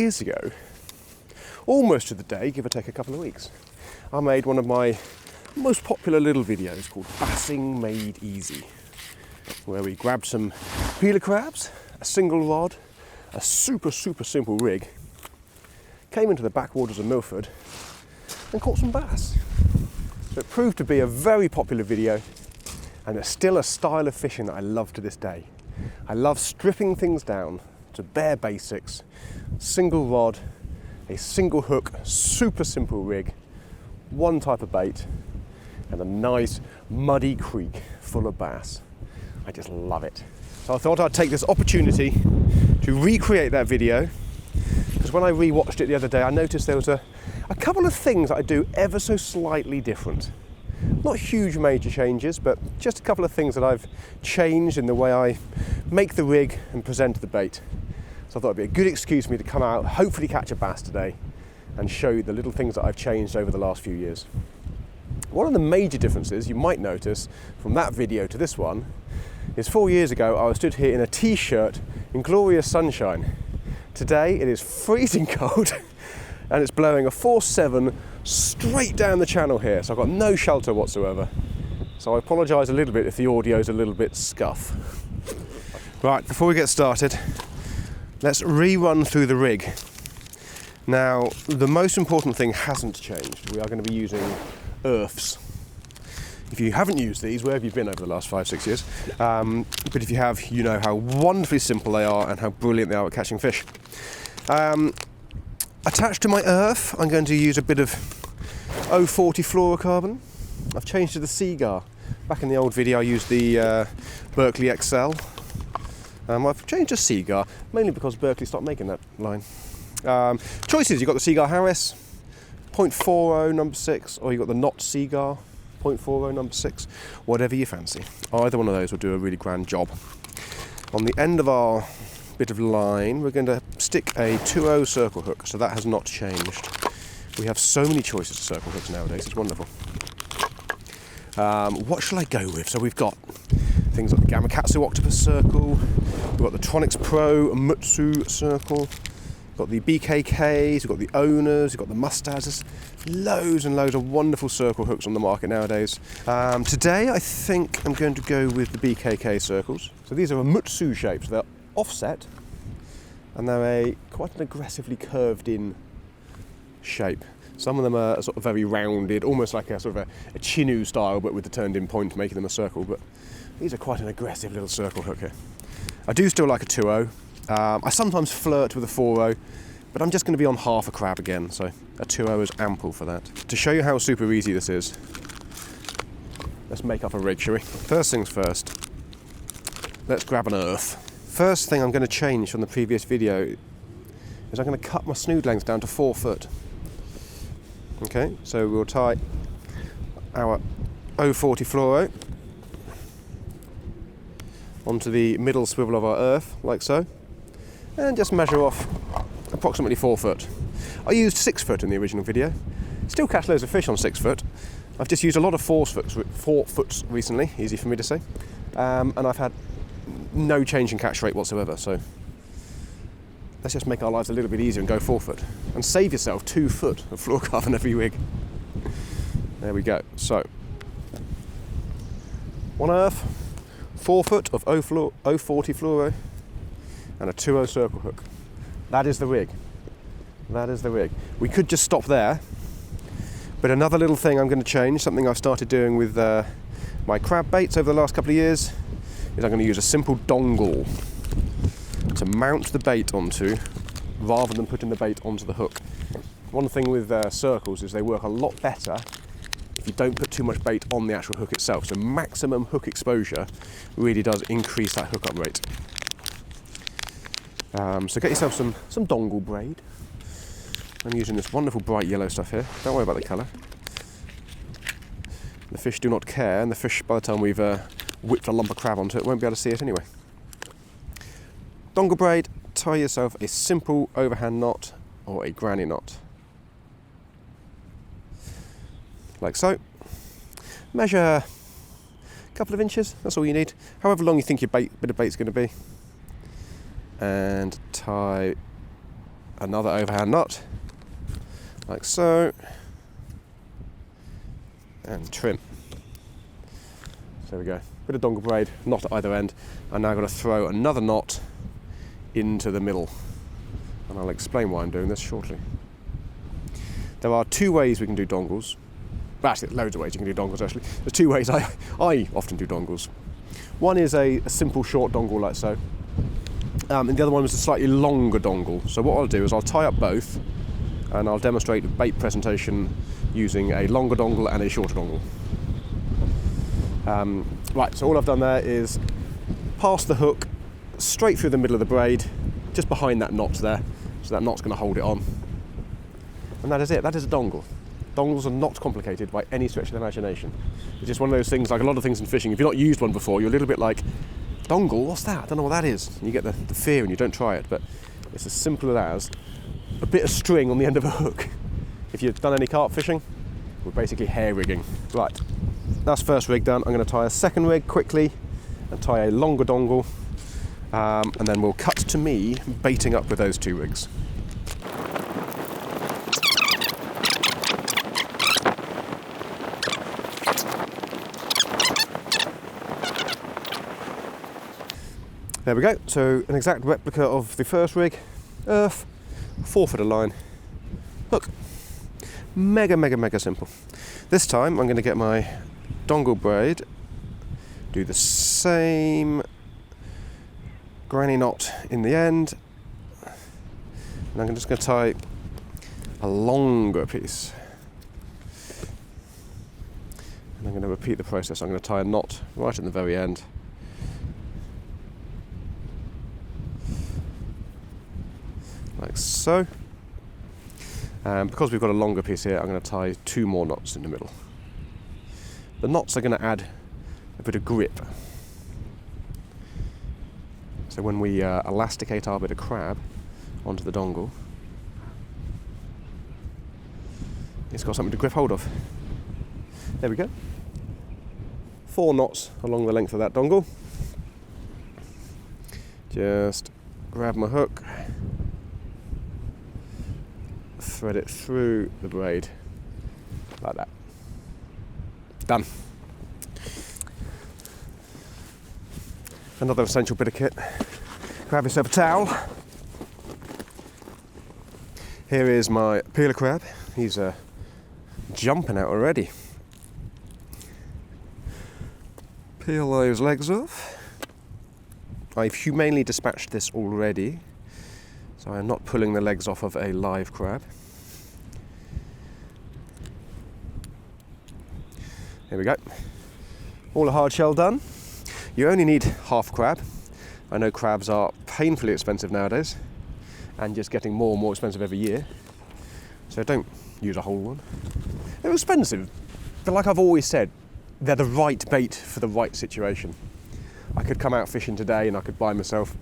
years ago, almost to the day, give or take a couple of weeks, I made one of my most popular little videos called Bassing Made Easy, where we grabbed some peeler crabs, a single rod, a super simple rig, came into the backwaters of Milford and caught some bass. So it proved to be a very popular video, and it's still a style of fishing that I love to this day. I love stripping things down to bare basics, single rod, a single hook, super simple rig, one type of bait, and a nice muddy creek full of bass. I just love it. So I thought I'd take this opportunity to recreate that video, because when I re-watched it the other day, I noticed there was a couple of things that I do ever so slightly different. Not huge major changes, but just a couple of things that I've changed in the way I make the rig and present the bait. So I thought it'd be a good excuse for me to come out, hopefully catch a bass today, and show you the little things that I've changed over the last few years. One of the major differences you might notice from that video to this one is 4 years ago I was stood here in a t-shirt in glorious sunshine. Today it is freezing cold and it's blowing a force 7 straight down the channel here, so I've got no shelter whatsoever. So I apologise a little bit if the audio is a little bit scuff. Right, before we get started, let's rerun through the rig. Now, the most important thing hasn't changed. We are going to be using earths. If you haven't used these, where have you been over the last 5-6 years? But if you have, you know how wonderfully simple they are and how brilliant they are at catching fish. Attached to my earth, I'm going to use a bit of 040 fluorocarbon. I've changed to the Seagar. Back in the old video I used the Berkeley XL. I've changed to Seagar, mainly because Berkeley stopped making that line. Choices, you've got the Seagar Harris, 0.40 number 6, or you've got the Not Seagar, 0.40 number 6, whatever you fancy. Either one of those will do a really grand job. On the end of our bit of line, we're going to stick a 2-0 circle hook, so that has not changed. We have so many choices of circle hooks nowadays, it's wonderful. What shall I go with? So we've got things like the Gamakatsu Octopus Circle, we've got the Tronix Pro Mutsu Circle, we've got the BKKs, we've got the Owners, we've got the Mustads. Loads and loads of wonderful circle hooks on the market nowadays. Today I think I'm going to go with the BKK circles. So these are a Mutsu shape, so they're offset, and they're quite an aggressively curved in shape. Some of them are sort of very rounded, almost like a sort of a Chinu style, but with the turned in point making them a circle. But these are quite an aggressive little circle hook here. I do still like a 2-0. I sometimes flirt with a 4-0, but I'm just going to be on half a crab again, so a 2-0 is ample for that. To show you how super easy this is, let's make up a rig, shall we? First things first, let's grab an earth. First thing I'm going to change from the previous video is I'm going to cut my snood length down to 4 foot. Okay, so we'll tie our 040 fluoro onto the middle swivel of our earth, like so, and just measure off approximately 4 foot. I used 6 foot in the original video. Still catch loads of fish on 6 foot. I've just used a lot of 4 foots recently, easy for me to say, and I've had no change in catch rate whatsoever, so let's just make our lives a little bit easier and go 4 foot and save yourself 2 foot of fluorocarbon every rig. There we go. So one earth, 4 foot of 040 fluoro, and a 2-0 circle hook. That is the rig. That is the rig. We could just stop there, but another little thing I'm going to change, something I've started doing with my crab baits over the last couple of years, is I'm going to use a simple dongle to mount the bait onto, rather than putting the bait onto the hook. One thing with circles is they work a lot better if you don't put too much bait on the actual hook itself. So maximum hook exposure really does increase that hookup rate. So get yourself some dongle braid. I'm using this wonderful bright yellow stuff here. Don't worry about the colour. The fish do not care, and the fish, by the time we've whipped a lump of crab onto it, won't be able to see it anyway. Dongle braid, tie yourself a simple overhand knot or a granny knot. Like so. Measure a couple of inches, that's all you need. However long you think your bit of bait's going to be. And tie another overhand knot, like so, and trim. So there we go, bit of dongle braid, knot at either end. I'm now going to throw another knot into the middle, and I'll explain why I'm doing this shortly. There are two ways we can do dongles. Well, actually, loads of ways you can do dongles actually. There's two ways I often do dongles. One is a simple short dongle like so, and the other one is a slightly longer dongle. So what I'll do is I'll tie up both, and I'll demonstrate the bait presentation using a longer dongle and a shorter dongle. Right, so all I've done there is pass the hook straight through the middle of the braid, just behind that knot there, so that knot's going to hold it on. And that is it, that is a dongle. Dongles are not complicated by any stretch of the imagination. It's just one of those things, like a lot of things in fishing, if you've not used one before, you're a little bit like, dongle, what's that? I don't know what that is. And you get the fear and you don't try it, but it's as simple as a bit of string on the end of a hook. If you've done any carp fishing, we're basically hair rigging. Right, that's first rig done. I'm going to tie a second rig quickly and tie a longer dongle, and then we'll cut to me baiting up with those two rigs. There we go, so an exact replica of the first rig, earth, 4-footer line, hook. Mega simple. This time I'm going to get my dongle braid, do the same granny knot in the end, and I'm just going to tie a longer piece. And I'm going to repeat the process. I'm going to tie a knot right at the very end. Like so. Because we've got a longer piece here, I'm going to tie 2 more knots in the middle. The knots are going to add a bit of grip. So when we elasticate our bit of crab onto the dongle, it's got something to grip hold of. There we go. 4 knots along the length of that dongle. Just grab my hook, thread it through the braid like that. Done. Another essential bit of kit. Grab yourself a towel. Here is my peeler crab. He's jumping out already. Peel those legs off. I've humanely dispatched this already, so I'm not pulling the legs off of a live crab. Here we go. All the hard shell done. You only need half crab. I know crabs are painfully expensive nowadays and just getting more and more expensive every year. So don't use a whole one. They're expensive, but like I've always said, they're the right bait for the right situation. I could come out fishing today and I could buy myself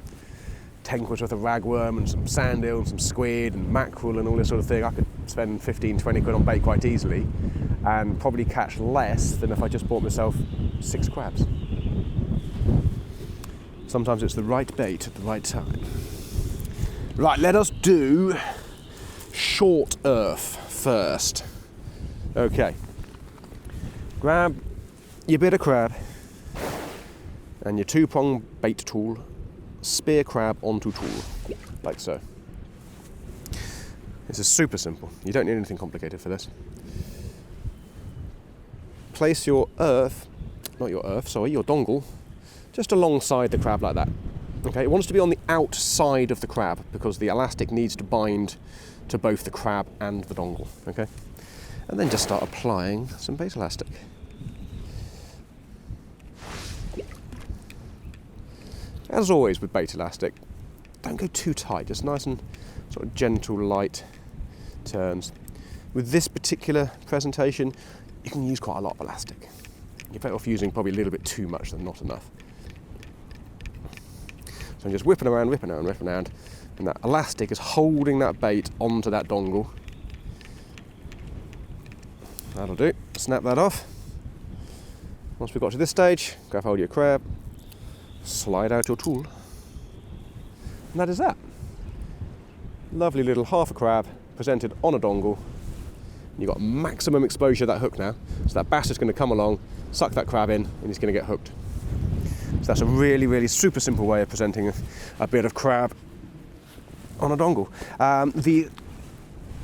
10 quid worth of ragworm and some sand eel and some squid and mackerel and all this sort of thing. I could spend 15, 20 quid on bait quite easily and probably catch less than if I just bought myself 6 crabs. Sometimes it's the right bait at the right time. Right, let us do short earth first. Okay. Grab your bit of crab and your 2-prong bait tool, spear crab onto tool, like so. This is super simple. You don't need anything complicated for this. Place your your dongle, just alongside the crab like that. Okay, it wants to be on the outside of the crab because the elastic needs to bind to both the crab and the dongle, okay? And then just start applying some bait elastic. As always with bait elastic, don't go too tight, just nice and sort of gentle, light turns. With this particular presentation, you can use quite a lot of elastic. You're better off using probably a little bit too much than not enough. So I'm just whipping around, and that elastic is holding that bait onto that dongle. That'll do. Snap that off. Once we've got to this stage, grab hold of your crab, slide out your tool, and that is that. Lovely little half a crab presented on a dongle. You've got maximum exposure to that hook now, so that bass is going to come along, suck that crab in, and he's going to get hooked. So that's a really, really super simple way of presenting a bit of crab on a dongle. The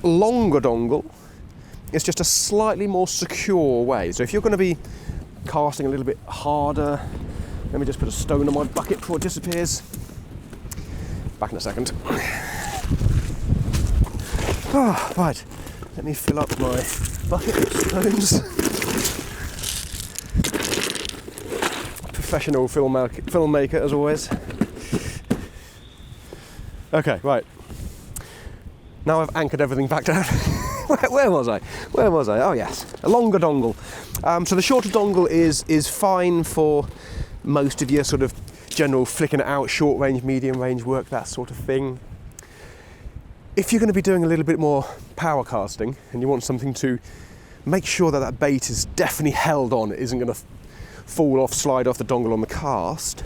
longer dongle is just a slightly more secure way. So if you're going to be casting a little bit harder, let me just put a stone on my bucket before it disappears. Back in a second. Oh, right, let me fill up my bucket with stones. Professional filmmaker as always. Okay, right. Now I've anchored everything back down. Where was I? Oh yes, a longer dongle. So the shorter dongle is fine for most of your sort of general flicking it out, short range, medium range work, that sort of thing. If you're going to be doing a little bit more power casting and you want something to make sure that that bait is definitely held on, it isn't going to fall off, slide off the dongle on the cast,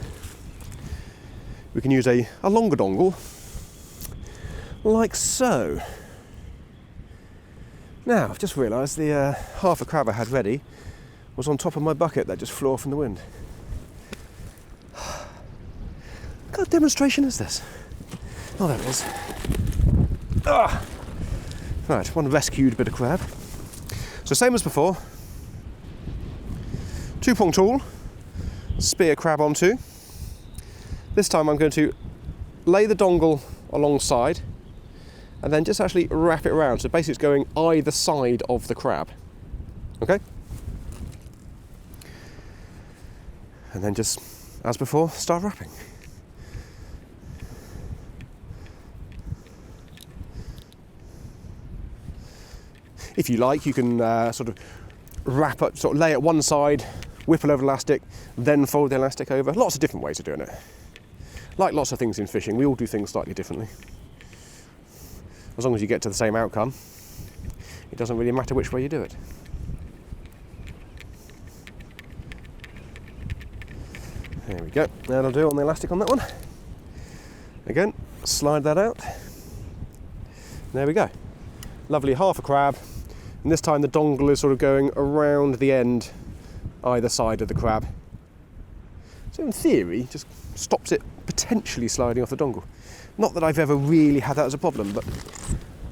we can use a longer dongle, like so. Now, I've just realised the half a crab I had ready was on top of my bucket that just flew off in the wind. What kind of demonstration is this? Oh, there it is. Ah. Right, one rescued bit of crab. So same as before. 2-prong tool, spear crab onto. This time I'm going to lay the dongle alongside and then just actually wrap it around. So basically it's going either side of the crab. Okay? And then just, as before, start wrapping. If you like, you can sort of wrap up, sort of lay it one side, whip it over the elastic, then fold the elastic over. Lots of different ways of doing it. Like lots of things in fishing, we all do things slightly differently. As long as you get to the same outcome, it doesn't really matter which way you do it. There we go. That'll do on the elastic on that one. Again, slide that out. There we go. Lovely half a crab. And this time the dongle is sort of going around the end, either side of the crab. So in theory, just stops it potentially sliding off the dongle. Not that I've ever really had that as a problem, but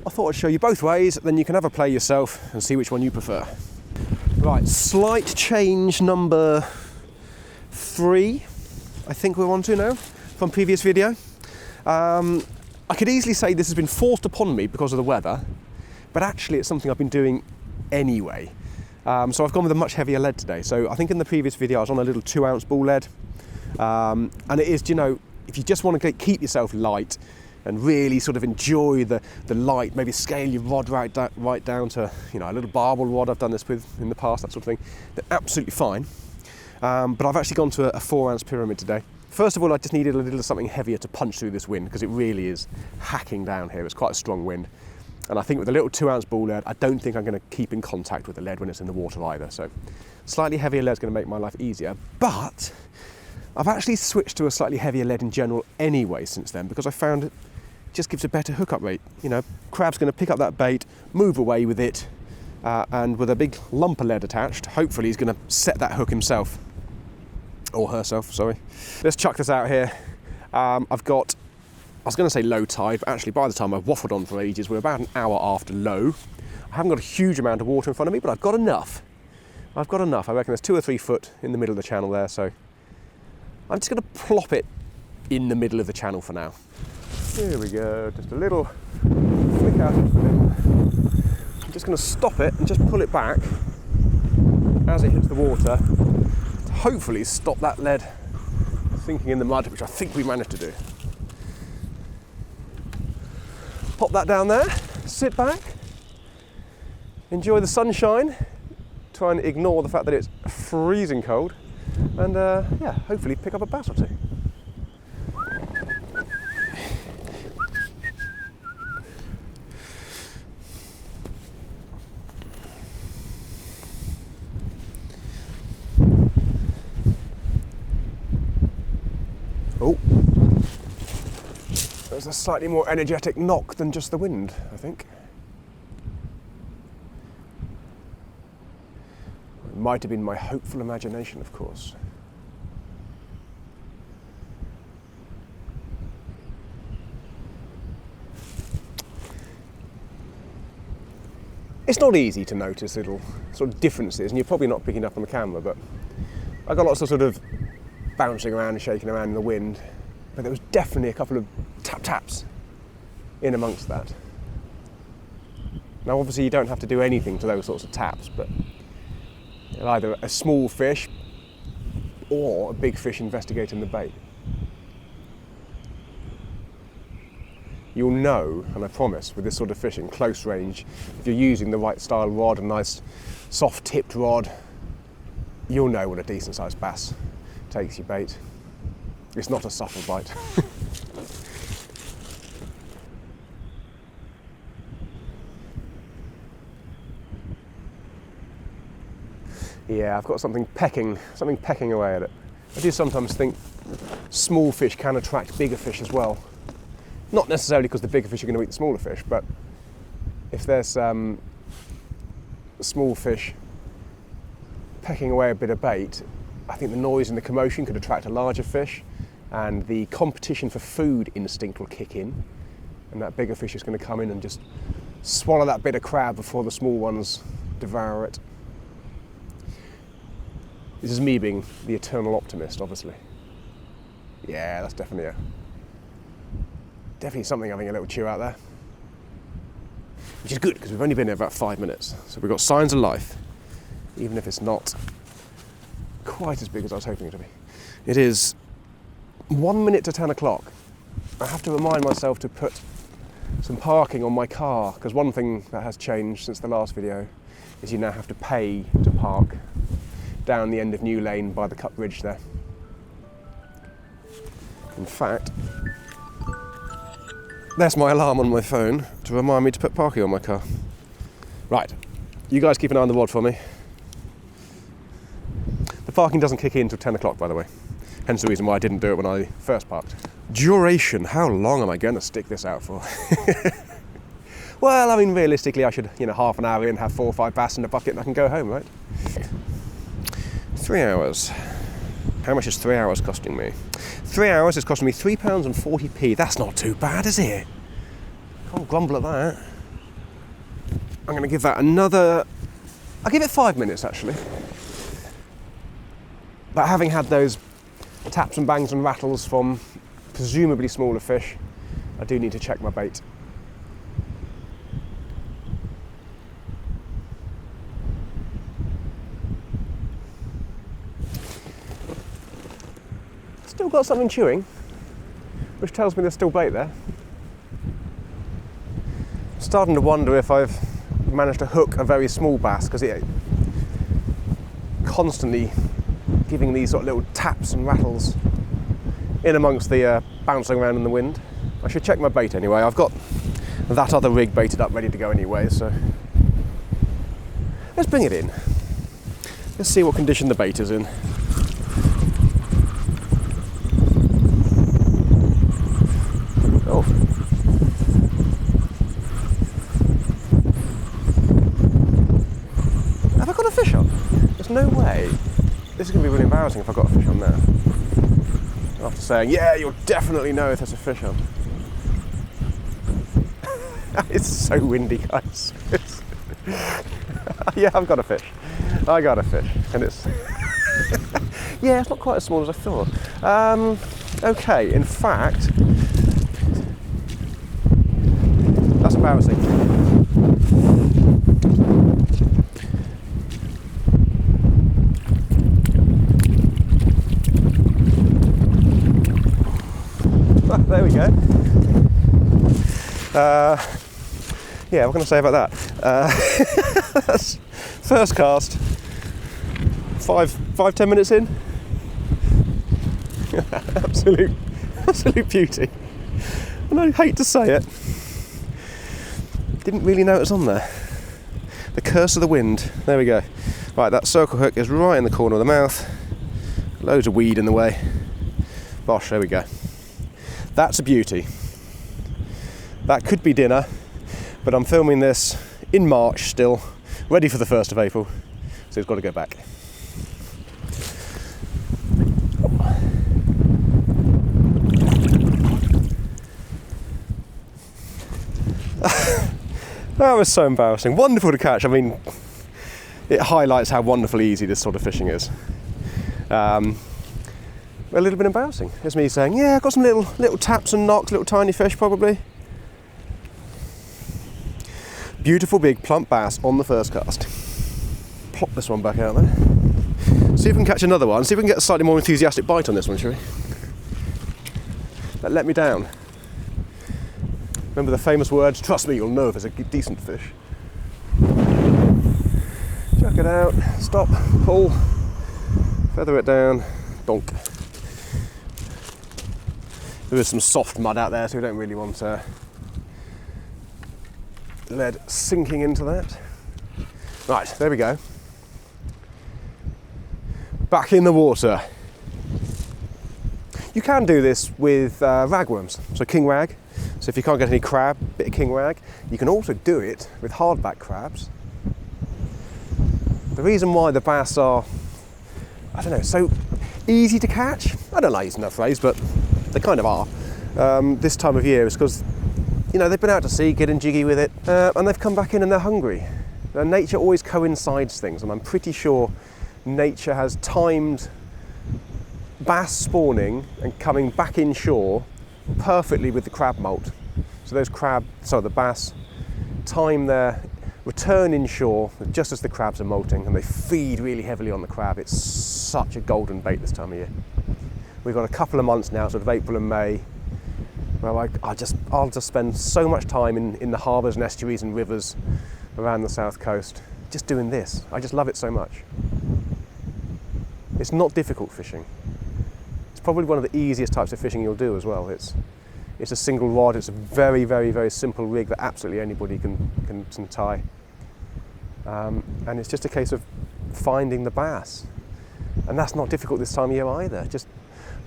I thought I'd show you both ways, then you can have a play yourself and see which one you prefer. Right, slight change number 3, I think we're on to now, from previous video. I could easily say this has been forced upon me because of the weather, but actually it's something I've been doing anyway. So I've gone with a much heavier lead today. So I think in the previous video I was on a little 2-ounce ball lead. And it is, you know, if you just want to keep yourself light and really sort of enjoy the light, maybe scale your rod right down to, you know, a little barbel rod I've done this with in the past, that sort of thing, they're absolutely fine. But I've actually gone to a 4-ounce pyramid today. First of all, I just needed a little something heavier to punch through this wind because it really is hacking down here. It's quite a strong wind. And I think with a little 2-ounce ball lead, I don't think I'm going to keep in contact with the lead when it's in the water either. So slightly heavier lead is going to make my life easier. But I've actually switched to a slightly heavier lead in general anyway since then because I found it just gives a better hookup rate. You know, crab's going to pick up that bait, move away with it, and with a big lump of lead attached, hopefully he's going to set that hook himself. Or herself, sorry. Let's chuck this out here. I've got, I was going to say low tide, but actually by the time I've waffled on for ages, we're about an hour after low. I haven't got a huge amount of water in front of me, but I've got enough. I reckon there's 2 or 3 foot in the middle of the channel there, so I'm just going to plop it in the middle of the channel for now. Here we go, just a little flick out of the middle. I'm just going to stop it and just pull it back as it hits the water to hopefully stop that lead sinking in the mud, which I think we managed to do. Pop that down there, sit back, enjoy the sunshine, try and ignore the fact that it's freezing cold, and yeah, hopefully pick up a bass or two. Oh. There's a slightly more energetic knock than just the wind, I think. It might have been my hopeful imagination, of course. It's not easy to notice little sort of differences, and you're probably not picking up on the camera, but I got lots of sort of bouncing around and shaking around in the wind, but there was definitely a couple of taps in amongst that. Now obviously you don't have to do anything to those sorts of taps, but either a small fish or a big fish investigating the bait. You'll know, and I promise, with this sort of fishing, close range, if you're using the right style rod, a nice soft tipped rod, you'll know when a decent sized bass takes your bait. It's not a subtle bite. Yeah, I've got something pecking away at it. I do sometimes think small fish can attract bigger fish as well. Not necessarily because the bigger fish are going to eat the smaller fish, but if there's small fish pecking away a bit of bait, I think the noise and the commotion could attract a larger fish, and the competition for food instinct will kick in, and that bigger fish is going to come in and just swallow that bit of crab before the small ones devour it. This is me being the eternal optimist, obviously. Yeah, that's definitely something having a little chew out there. Which is good, because we've only been here about 5 minutes. So we've got signs of life, even if it's not quite as big as I was hoping it to be. It is 1 minute to 10 o'clock. I have to remind myself to put some parking on my car, because one thing that has changed since the last video is you now have to pay to park down the end of New Lane by the Cut Bridge there. In fact, there's my alarm on my phone to remind me to put parking on my car. Right, you guys keep an eye on the rod for me. The parking doesn't kick in until 10 o'clock, by the way. Hence the reason why I didn't do it when I first parked. Duration, how long am I going to stick this out for? Well, I mean, realistically, I should, half an hour in, have 4 or 5 bass in a bucket and I can go home, right? 3 hours. How much is 3 hours costing me? 3 hours is costing me £3.40. That's not too bad, is it? Can't grumble at that. I'm going to give that another... I'll give it 5 minutes, actually. But having had those taps and bangs and rattles from presumably smaller fish, I do need to check my bait. Still got something chewing, which tells me there's still bait there. I'm starting to wonder if I've managed to hook a very small bass, because it constantly giving these sort of little taps and rattles in amongst the bouncing around in the wind. I should check my bait anyway. I've got that other rig baited up ready to go anyway, so let's bring it in. Let's see what condition the bait is in. Oh. Have I got a fish on? There's no way. This is going to be really embarrassing if I've got a fish on there. After saying, yeah, you'll definitely know if there's a fish on. It's so windy, guys. Yeah, I've got a fish. I got a fish. And it's... yeah, it's not quite as small as I thought. Okay, in fact... That's embarrassing. There we go. Yeah, what can I say about that? That's first cast. 5-10 minutes in. absolute beauty. And I hate to say it, didn't really know it was on there. The curse of the wind. There we go. Right, that circle hook is right in the corner of the mouth. Loads of weed in the way. Bosh, there we go. That's a beauty. That could be dinner, but I'm filming this in March still, ready for the 1st of April, so it's got to go back. That was so embarrassing. Wonderful to catch. I mean, it highlights how wonderfully easy this sort of fishing is. A little bit embarrassing. It's me saying, yeah, I've got some little taps and knocks, little tiny fish probably. Beautiful big plump bass on the first cast. Plop this one back out there. See if we can catch another one. See if we can get a slightly more enthusiastic bite on this one, shall we? That let me down. Remember the famous words, trust me, you'll know if it's a decent fish. Chuck it out, stop, pull, feather it down, donk. There is some soft mud out there, so we don't really want lead sinking into that. Right, there we go. Back in the water. You can do this with ragworms, so king rag. So if you can't get any crab, bit of king rag. You can also do it with hardback crabs. The reason why the bass are, I don't know, so easy to catch, I don't like using that phrase, but they kind of are, this time of year is because, you know, they've been out to sea, getting jiggy with it, and they've come back in and they're hungry. Now, nature always coincides things, and I'm pretty sure nature has timed bass spawning and coming back inshore perfectly with the crab molt. So the bass time their return inshore just as the crabs are molting, and they feed really heavily on the crab. It's such a golden bait this time of year. We've got a couple of months now, sort of April and May, where I'll just spend so much time in the harbours and estuaries and rivers around the south coast just doing this. I just love it so much. It's not difficult fishing. It's probably one of the easiest types of fishing you'll do as well. It's a single rod. It's a very, very, very simple rig that absolutely anybody can tie. And it's just a case of finding the bass. And that's not difficult this time of year either. Just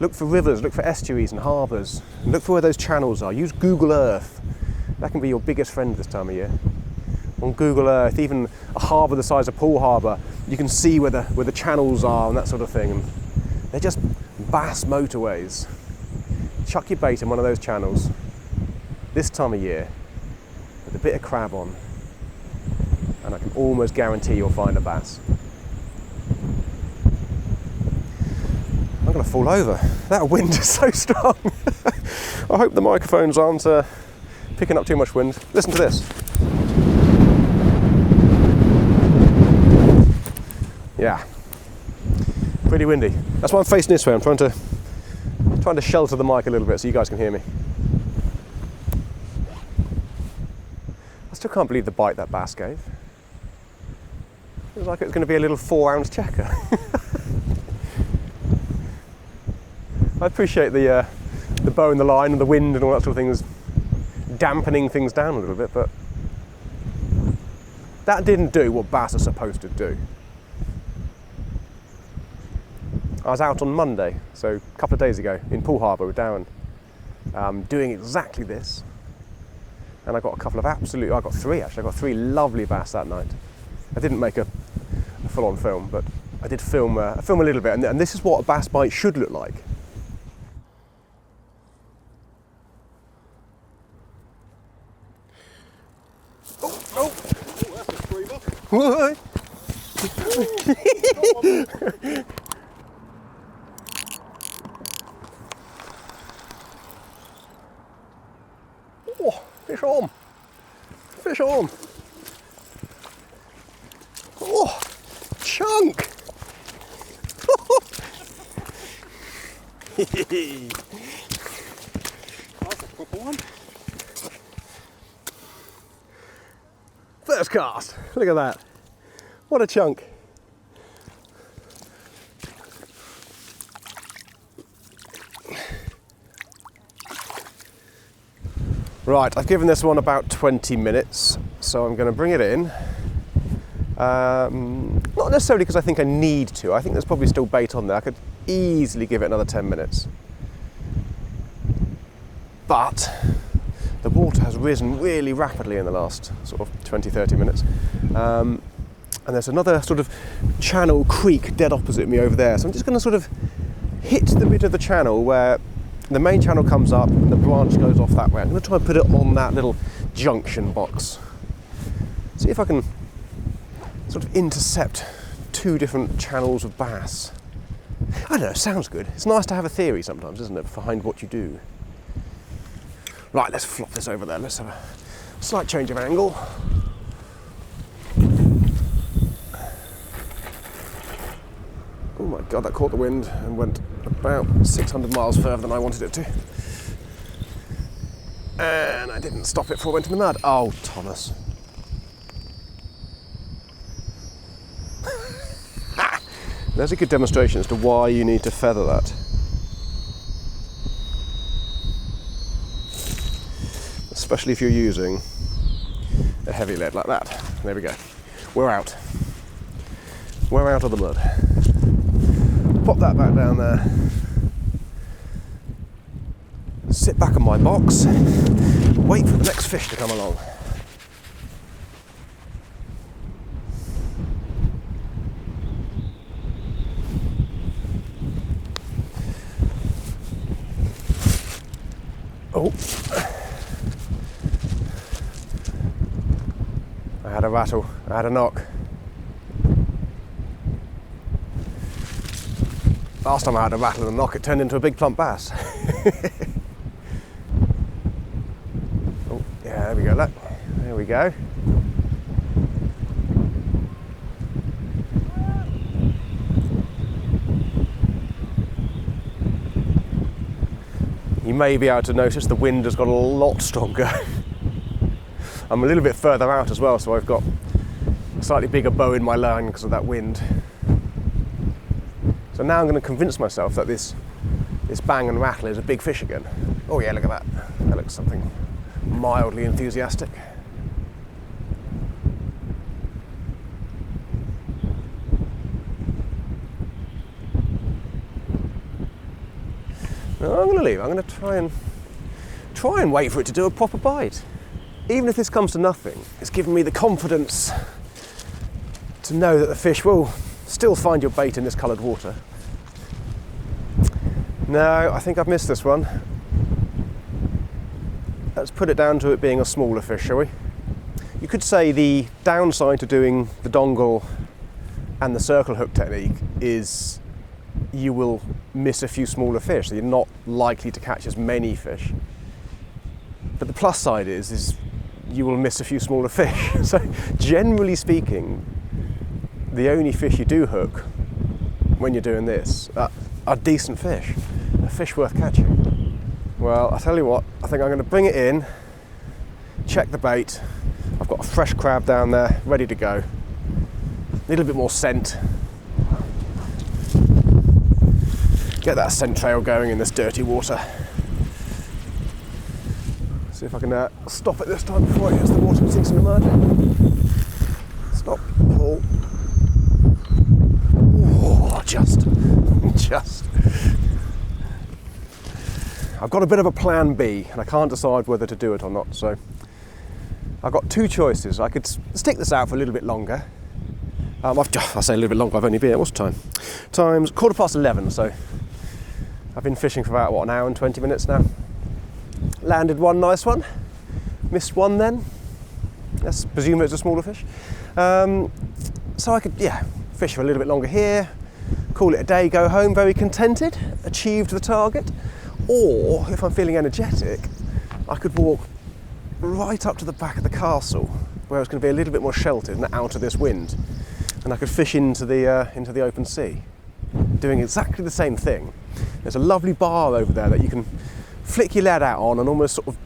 look for rivers, look for estuaries and harbours, look for where those channels are. Use Google Earth. That can be your biggest friend this time of year. On Google Earth, even a harbour the size of Poole Harbour, you can see where the channels are and that sort of thing. And they're just bass motorways. Chuck your bait in one of those channels this time of year with a bit of crab on, and I can almost guarantee you'll find a bass. I'm going to fall over. That wind is so strong. I hope the microphones aren't picking up too much wind. Listen to this. Yeah, pretty windy. That's why I'm facing this way. I'm trying to shelter the mic a little bit so you guys can hear me. I still can't believe the bite that bass gave. It was like it was going to be a little 4-ounce checker. I appreciate the bow and the line and the wind and all that sort of thing is dampening things down a little bit, but that didn't do what bass are supposed to do. I was out on Monday, so a couple of days ago, in Poole Harbour with Darren, doing exactly this. And I got I got three lovely bass that night. I didn't make a full-on film, but I did film a little bit, and this is what a bass bite should look like. Oh, that's a screamer. What? Oh, fish on! Fish on! Oh, chunk! That's a proper one. First cast. Look at that. What a chunk. Right, I've given this one about 20 minutes, so I'm going to bring it in. Not necessarily because I think I need to. I think there's probably still bait on there. I could easily give it another 10 minutes. But the water has risen really rapidly in the last sort of 20-30 minutes. And there's another sort of channel creek dead opposite me over there. So I'm just going to sort of hit the bit of the channel where the main channel comes up and the branch goes off that way. I'm going to try and put it on that little junction box. See if I can sort of intercept two different channels of bass. I don't know, sounds good. It's nice to have a theory sometimes, isn't it, behind what you do. Right, let's flop this over there. Let's have a slight change of angle. Oh my God, that caught the wind and went about 600 miles further than I wanted it to. And I didn't stop it before it went in the mud. Oh, Thomas. There's a good demonstration as to why you need to feather that. Especially if you're using a heavy lead like that. There we go. We're out. We're out of the mud. Pop that back down there. Sit back in my box. Wait for the next fish to come along. Oh, I had a rattle, I had a knock. Last time I had a rattle and a knock, it turned into a big plump bass. Oh, yeah, there we go, look. There we go. You may be able to notice the wind has got a lot stronger. I'm a little bit further out as well, so I've got a slightly bigger bow in my line because of that wind. So now I'm going to convince myself that this bang and rattle is a big fish again. Oh yeah, look at that. That looks something mildly enthusiastic. No, I'm going to leave. I'm going to try and wait for it to do a proper bite. Even if this comes to nothing, it's given me the confidence to know that the fish will still find your bait in this coloured water. No, I think I've missed this one. Let's put it down to it being a smaller fish, shall we? You could say the downside to doing the dongle and the circle hook technique is you will miss a few smaller fish, so you're not likely to catch as many fish. But the plus side is you will miss a few smaller fish. So generally speaking, the only fish you do hook when you're doing this are decent fish, a fish worth catching. Well, I'll tell you what, I think I'm going to bring it in, check the bait. I've got a fresh crab down there, ready to go. A little bit more scent. Get that scent trail going in this dirty water. See if I can stop it this time before it hits the water and sinks in the mud. Stop, pull. Oh, just. I've got a bit of a plan B and I can't decide whether to do it or not, so I've got two choices. I could stick this out for a little bit longer. I say a little bit longer, I've only been here, what's the time? Time's 11:15, so I've been fishing for about, an hour and 20 minutes now. Landed one nice one, missed one then. Let's presume it's a smaller fish. So I could, fish for a little bit longer here, call it a day, go home very contented, achieved the target. Or, if I'm feeling energetic, I could walk right up to the back of the castle, where it's going to be a little bit more sheltered and out of this wind. And I could fish into the open sea, doing exactly the same thing. There's a lovely bar over there that you can flick your lead out on and almost sort of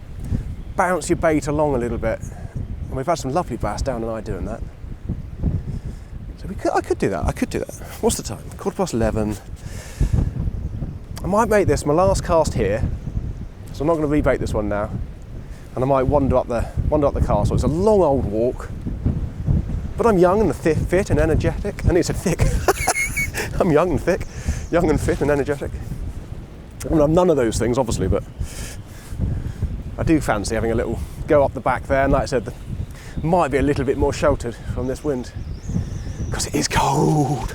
bounce your bait along a little bit. And we've had some lovely bass down and I doing that. So I could do that. What's the time? 11:15. I might make this my last cast here, so I'm not going to rebait this one now. And I might wander up the castle. It's a long old walk, but I'm young and fit and energetic. I need to say thick. I'm young and fit and energetic. I mean, I'm none of those things, obviously, but I do fancy having a little go up the back there, and like I said, might be a little bit more sheltered from this wind because it is cold.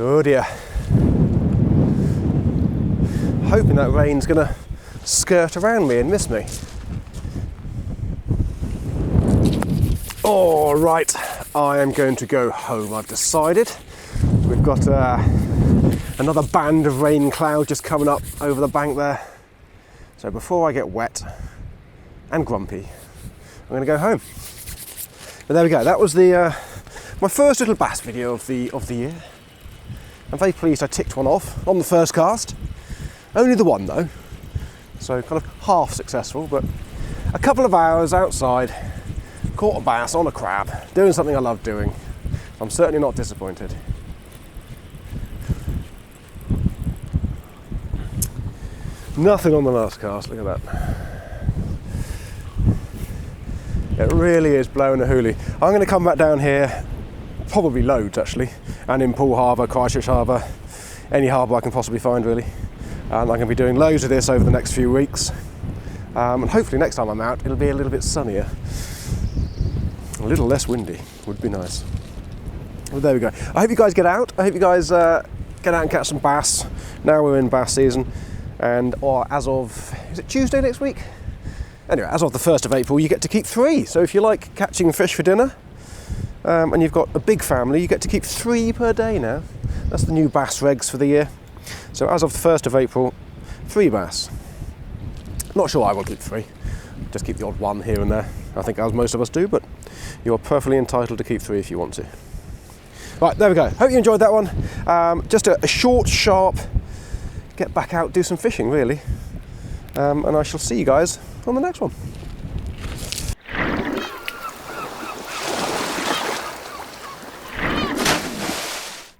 Oh dear. Hoping that rain's gonna skirt around me and miss me. All right, I am going to go home. I've decided. We've got another band of rain cloud just coming up over the bank there. So before I get wet and grumpy, I'm going to go home. But there we go. That was the my first little bass video of the year. I'm very pleased I ticked one off on the first cast. Only the one though, so kind of half successful. But a couple of hours outside, caught a bass on a crab, doing something I love doing. I'm certainly not disappointed. Nothing on the last cast, look at that. It really is blowing a hoolie. I'm going to come back down here, probably loads actually, and in Poole Harbour, Christchurch Harbour, any harbour I can possibly find really. And I'm going to be doing loads of this over the next few weeks. And hopefully next time I'm out, it'll be a little bit sunnier. A little less windy would be nice. Well, there we go. I hope you guys get out. I hope you guys get out and catch some bass. Now we're in bass season. And as of, is it Tuesday next week? Anyway, as of the 1st of April, you get to keep 3. So if you like catching fish for dinner, and you've got a big family, you get to keep 3 per day now. That's the new bass regs for the year. So as of the 1st of April, 3 bass. Not sure I will keep 3. Just keep the odd one here and there. I think as most of us do, but you're perfectly entitled to keep 3 if you want to. Right, there we go. Hope you enjoyed that one. Just a short, sharp, get back out, do some fishing really. And I shall see you guys on the next one.